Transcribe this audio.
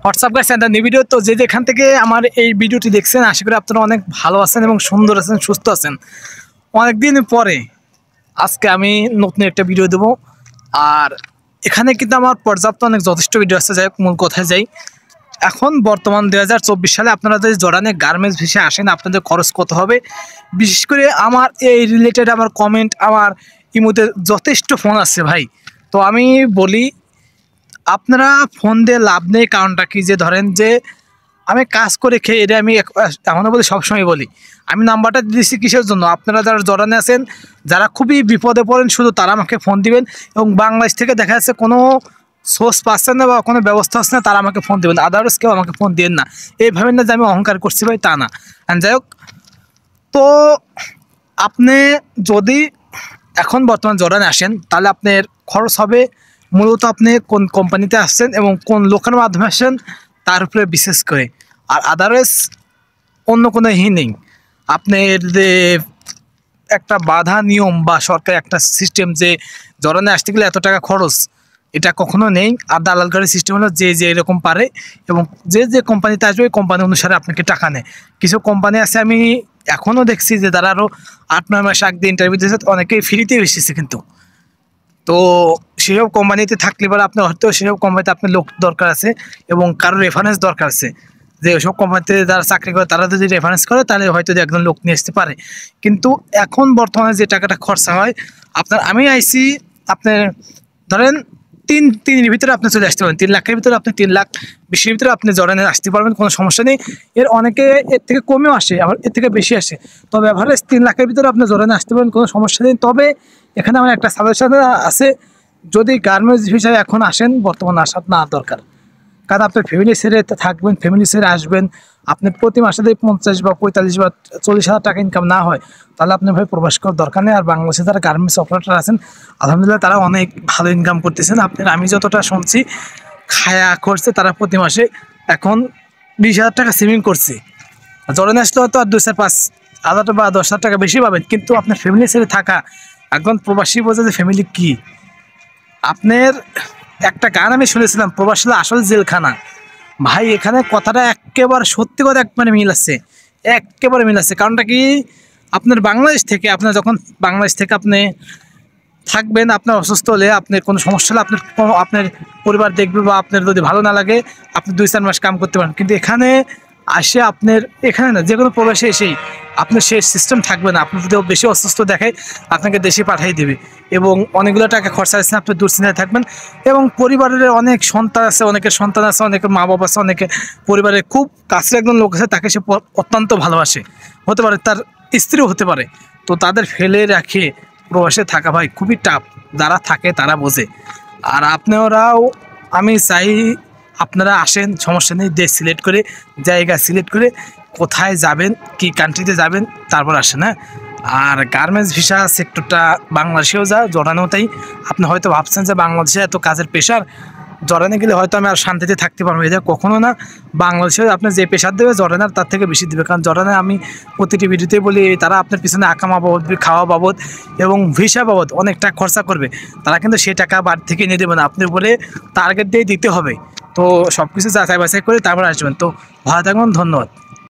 WhatsApp guys and new video. তো যেখান থেকে আমার এই ভিডিওটি দেখছেন, আশা করি আপনারা অনেক ভালো আছেন এবং সুন্দর আছেন, সুস্থ আছেন। অনেকদিন পরে আজকে আমি নতুন একটা ভিডিও দেবো। আর এখানে কিন্তু আমার পর্যাপ্ত অনেক যথেষ্ট ভিডিও আছে। যাই হোক, মূল কথায় যাই। এখন বর্তমান 2024 সালে আপনারা যদি জর্ডানে গার্মেন্টস ভিসা আসেন, আপনাদের খরচ কত হবে? বিশেষ করে আমার এই রিলেটেড আমার কমেন্ট, আমার ইমোতে যথেষ্ট ফোন আসছে ভাই। তো আমি বলি, আপনারা ফোন দিয়ে লাভ নেই। কারণটা কি, যে ধরেন যে আমি কাজ করে খেয়ে, এটা আমি এখনও বলি, সবসময় বলি, আমি নাম্বারটা দিয়েছি কিসের জন্য? আপনারা যারা জর্ডানে আছেন, যারা খুবই বিপদে পড়েন, শুধু তারা আমাকে ফোন দিবেন। এবং বাংলাদেশ থেকে দেখা যাচ্ছে কোনো সোর্স পাচ্ছেন না বা কোনো ব্যবস্থা হচ্ছে না, তারা আমাকে ফোন দেবেন। আদারওয়াইজ কেউ আমাকে ফোন দিবেন না। এই ভাবেন না যে আমি অহংকার করছি ভাই, তা না। যাই হোক, তো আপনি যদি এখন বর্তমান জর্ডানে আসেন, তাহলে আপনার খরচ হবে মূলত আপনি কোন কোম্পানিতে আসছেন এবং কোন লোকের মাধ্যমে আসছেন তার উপরে বিশেষ করে। আর আদারওয়াইজ অন্য কোনো নেই। আপনার যে একটা বাধা নিয়ম বা সরকার একটা সিস্টেম যে জর্ডানে আসতে গেলে এত টাকা খরচ, এটা কখনো নেই। আর দালালকারীর সিস্টেম হলো যে যে এরকম পারে এবং যে যে কোম্পানিতে আসবে ওই কোম্পানি অনুসারে আপনাকে টাকা নেয়। কিছু কোম্পানি আছে, আমি এখনও দেখছি যে তারা আরও 8-9 মাস আগে ইন্টারভিউ দিয়েছে, অনেকেই ফ্রিতে এসেছে। কিন্তু তো সেসব কোম্পানিতে থাকলে পরে আপনি হয়তো সেসব কোম্পানিতে আপনার লোক দরকার আছে এবং কারো রেফারেন্স দরকার আছে। যে ওইসব কোম্পানিতে যারা চাকরি করে তারা যদি রেফারেন্স করে, তাহলে হয়তো একজন লোক নিয়ে আসতে পারে। কিন্তু এখন বর্তমানে যে টাকাটা খরচা হয়, আমি আইসি আপনার ধরেন তিনের ভিতরে আপনি চলে আসতে পারেন। 3 লাখের ভিতরে আপনি 3,20,000 ভিতরে আপনি জর্ডানে আসতে পারবেন, কোনো সমস্যা নেই। অনেকে এর থেকে কমেও আসে, আবার এর থেকে বেশি আসে। তবে এভারেজ 3 লাখের ভিতরে আপনি জর্ডানে আসতে পারেন, কোনো সমস্যা নেই। তবে এখানে আমার একটা সাজেশন আছে, যদি গার্মেন্টস ভিসায় এখন আসেন, বর্তমানে আসার না দরকার। কারণ আপনার ফ্যামিলি ছেড়ে থাকবেন, ফ্যামিলি ছেড়ে আসবেন, আপনার প্রতি মাসে যদি 50 বা 45 বা 40,000 টাকা ইনকাম না হয়, তাহলে আপনার ভাই প্রবাস করার দরকার নেই। আর বাংলাদেশে যারা গার্মেন্টস অপারেটর আছেন, আলহামদুলিল্লাহ তারা অনেক ভালো ইনকাম করতেছেন। আমি যতটা শুনছি, খায়া করছে তারা প্রতি মাসে এখন 20,000 টাকা সেভিং করছে। জর্ডানে আসলে হয়তো আর 2-5,000 বা 10,000 টাকা বেশি পাবেন, কিন্তু আপনার ফ্যামিলি ছেড়ে থাকা, একজন প্রবাসী বোঝে যে ফ্যামিলি কি। আপনার একটা গান আমি শুনেছিলাম, প্রবাসী আসল জেলখানা। ভাই এখানে কথাটা একেবারে সত্যি কথা, একবারে মিল আছে, একেবারে মিল আছে। কারণটা কি, আপনার বাংলাদেশ থেকে আপনি থাকবেন, আপনার অসুস্থ হলে, আপনার কোনো সমস্যা হলে আপনার পরিবার দেখবে, বা আপনার যদি ভালো না লাগে আপনি 2-4 মাস কাম করতে পারেন। কিন্তু এখানে আসে আপনার, এখানে না, যে কোনো প্রবাসে এসেই আপনার সেই সিস্টেম থাকবে না। আপনি যদি বেশি অসুস্থ দেখায়, আপনাকে দেশে পাঠিয়ে দেবে এবং অনেকগুলো টাকা খরচা আছে, আপনি দুশ্চিন্তায় থাকবেন। এবং পরিবারের অনেক সন্তান আছে, অনেকের সন্তান আছে, অনেকের মা বাবা আছে, অনেকে পরিবারের খুব কাছের একজন লোক আছে, তাকে সে অত্যন্ত ভালোবাসে, হতে পারে তার স্ত্রীও হতে পারে। তো তাদের ফেলে রাখে প্রবাসে থাকা ভাই খুবই টাফ। যারা থাকে তারা বোঝে। আর আপনারাও, আমি চাই আপনারা আসেন, সমস্যা নেই। দেশ সিলেক্ট করে, জায়গা সিলেক্ট করে, কোথায় যাবেন, কি কান্ট্রিতে যাবেন, তারপর আসেন। হ্যাঁ, আর গার্মেন্টস ভিসা সেক্টরটা বাংলাদেশেও যা, জর্ডানেও তাই। আপনি হয়তো ভাবছেন যে বাংলাদেশে এত কাজের প্রেশার, জর্ডানে গেলে হয়তো আমি আর শান্তিতে থাকতে পারবো। এটা কখনো না। বাংলাদেশে আপনার যে প্রেশার দেবে, জর্ডানের তার থেকে বেশি দেবে। কারণ জর্ডানে আমি প্রতিটি ভিডিওতে বলি, তারা আপনার পিছনে আকামা বাবদ, খাওয়া বাবদ এবং ভিসা বাবদ অনেক টাকা খরচা করবে। তারা কিন্তু সেই টাকা বাড়ি থেকে নিয়ে দেবে না, আপনি বলে টার্গেট দিয়ে দিতে হবে। তো সব কিছু যাচাই বাছাই করে তারপর আসবেন। তো ভালো থাকবেন, ধন্যবাদ।